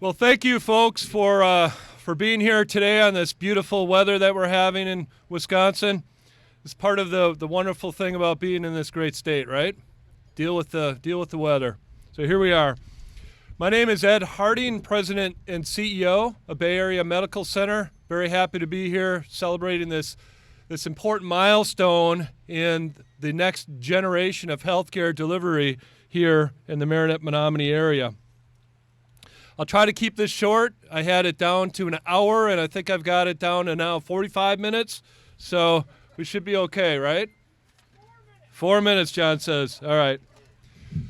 Well, thank you, folks, for being here today on this beautiful weather that we're having in Wisconsin. It's part of the wonderful thing about being in this great state, right? Deal with the weather. So here we are. My name is Ed Harding, President and CEO of Bay Area Medical Center. Very happy to be here celebrating this important milestone in the next generation of healthcare delivery here in the Marinette-Menominee area. I'll try to keep this short. I had it down to an hour, and I think I've got it down to now 45 minutes. So we should be okay, right? 4 minutes, John says. All right.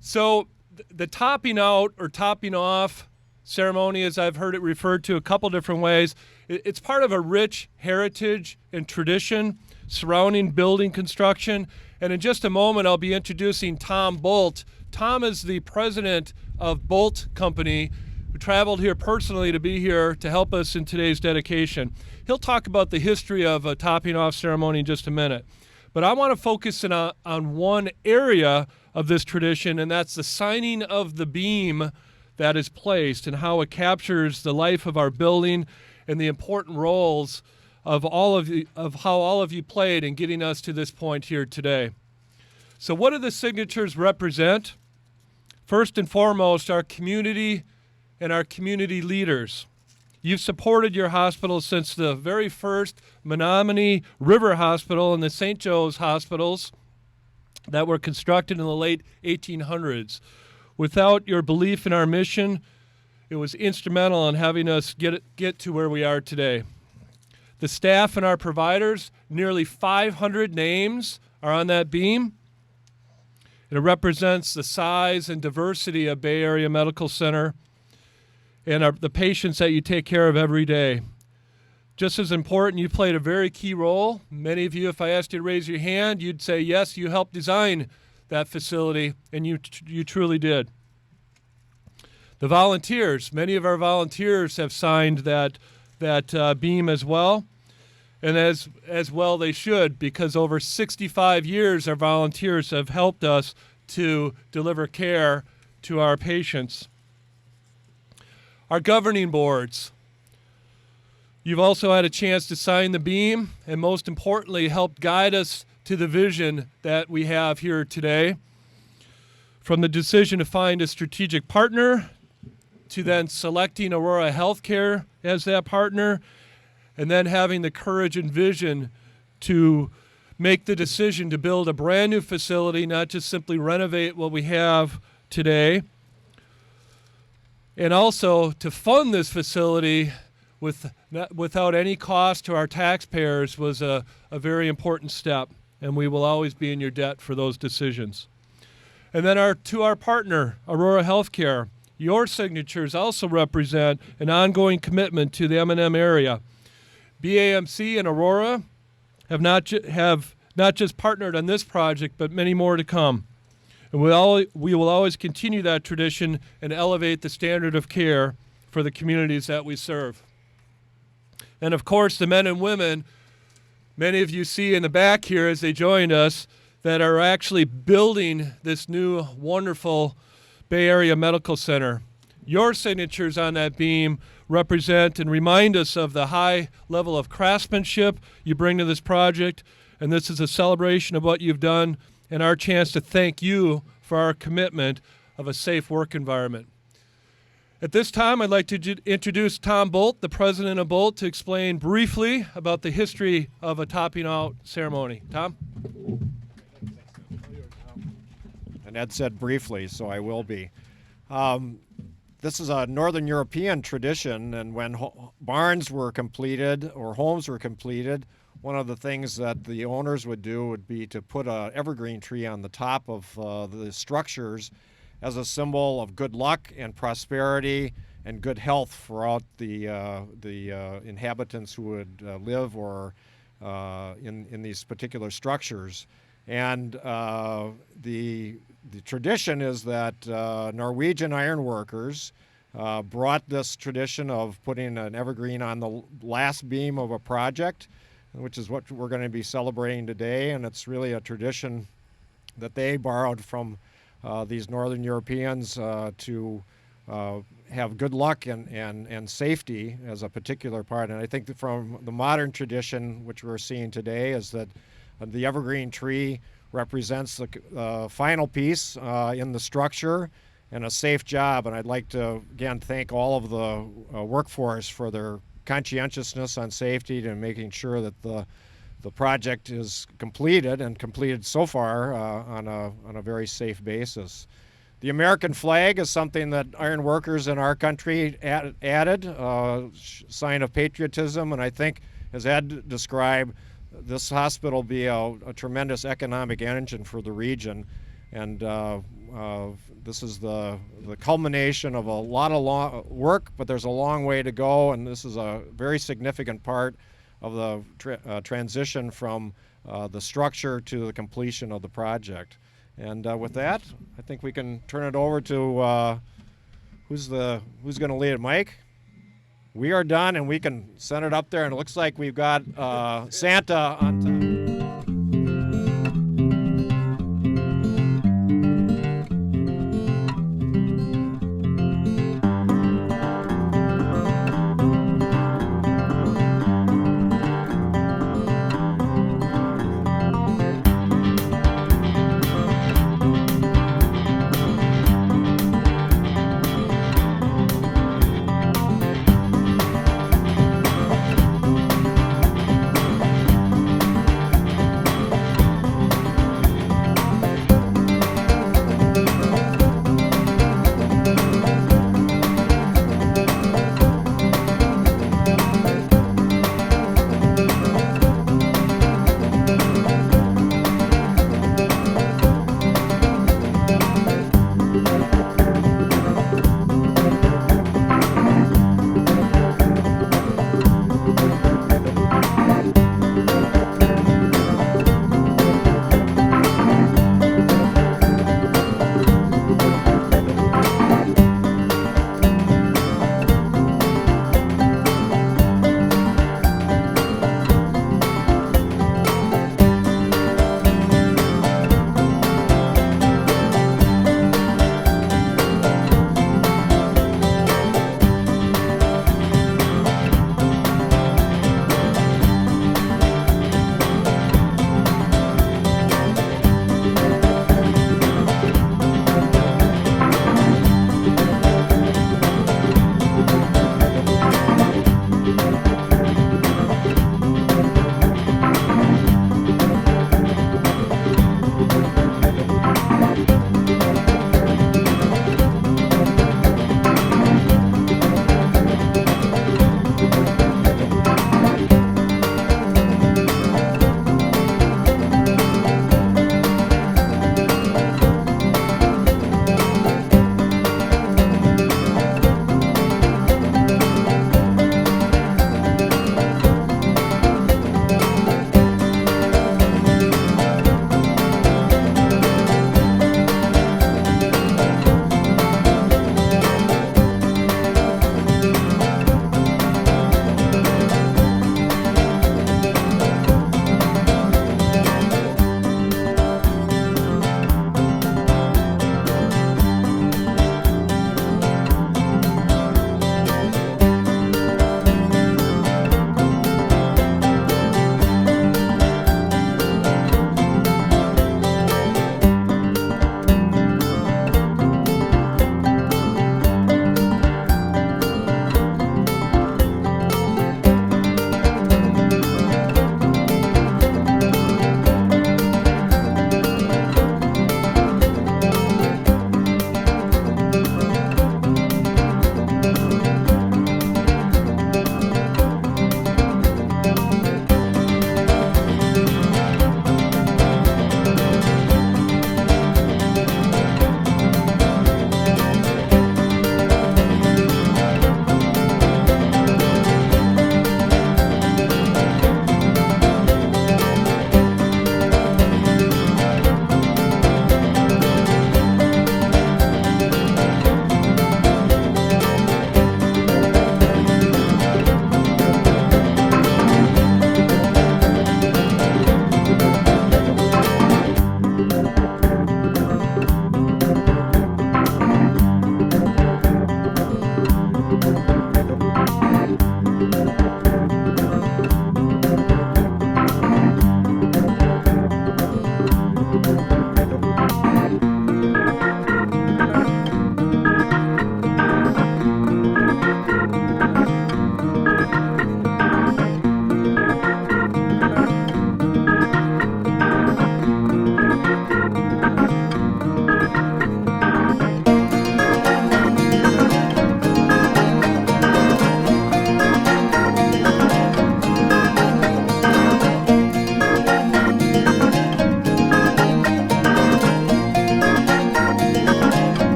So the topping out or topping off ceremony, as I've heard it referred to a couple different ways, it's part of a rich heritage and tradition surrounding building construction. And in just a moment, I'll be introducing Tom Bolt. Tom is the president of Bolt Company, who traveled here personally to be here to help us in today's dedication. He'll talk about the history of a topping off ceremony in just a minute. But I want to focus in on one area of this tradition, and that's the signing of the beam that is placed and how it captures the life of our building and the important roles of how all of you played in getting us to this point here today. So what do the signatures represent? First and foremost, our community and our community leaders. You've supported your hospital since the very first Menominee River Hospital and the St. Joe's hospitals that were constructed in the late 1800s. Without your belief in our mission, it was instrumental in having us get to where we are today. The staff and our providers, nearly 500 names are on that beam. It represents the size and diversity of Bay Area Medical Center and the patients that you take care of every day. Just as important, you played a very key role. Many of you, if I asked you to raise your hand, you'd say, yes, you helped design that facility, and you truly did. The volunteers, many of our volunteers have signed that beam as well, and as well they should, because over 65 years our volunteers have helped us to deliver care to our patients. Our governing boards. You've also had a chance to sign the beam and most importantly helped guide us to the vision that we have here today. From the decision to find a strategic partner to then selecting Aurora Healthcare as that partner and then having the courage and vision to make the decision to build a brand new facility, not just simply renovate what we have today. And also to fund this facility without any cost to our taxpayers was a very important step, and we will always be in your debt for those decisions. And then to our partner, Aurora Healthcare, your signatures also represent an ongoing commitment to the M&M area. BAMC and Aurora have not just partnered on this project, but many more to come. And we will always continue that tradition and elevate the standard of care for the communities that we serve. And of course, the men and women, many of you see in the back here as they joined us, that are actually building this new wonderful Bay Area Medical Center. Your signatures on that beam represent and remind us of the high level of craftsmanship you bring to this project, and this is a celebration of what you've done and our chance to thank you for our commitment of a safe work environment. At this time, I'd like to introduce Tom Bolt, the president of Bolt, to explain briefly about the history of a topping out ceremony. Tom? And Ed said briefly, so I will be. This is a Northern European tradition, and when barns were completed or homes were completed, one of the things that the owners would do would be to put an evergreen tree on the top of the structures as a symbol of good luck and prosperity and good health throughout the inhabitants who would live or in these particular structures. And the tradition is that Norwegian ironworkers brought this tradition of putting an evergreen on the last beam of a project, which is what we're going to be celebrating today. And it's really a tradition that they borrowed from these Northern Europeans to have good luck and safety as a particular part. And I think that from the modern tradition, which we're seeing today, is that the evergreen tree represents the final piece in the structure and a safe job. And I'd like to, again, thank all of the workforce for their conscientiousness on safety and making sure that the project is completed and completed so far on a very safe basis. The American flag is something that iron workers in our country added, sign of patriotism, and I think, as Ed described, this hospital will be a tremendous economic engine for the region, and this is the culmination of a lot of work, but there's a long way to go, and this is a very significant part of the transition from the structure to the completion of the project. And with that, I think we can turn it over to who's going to lead it, Mike? We are done, and we can send it up there, and it looks like we've got Santa on top.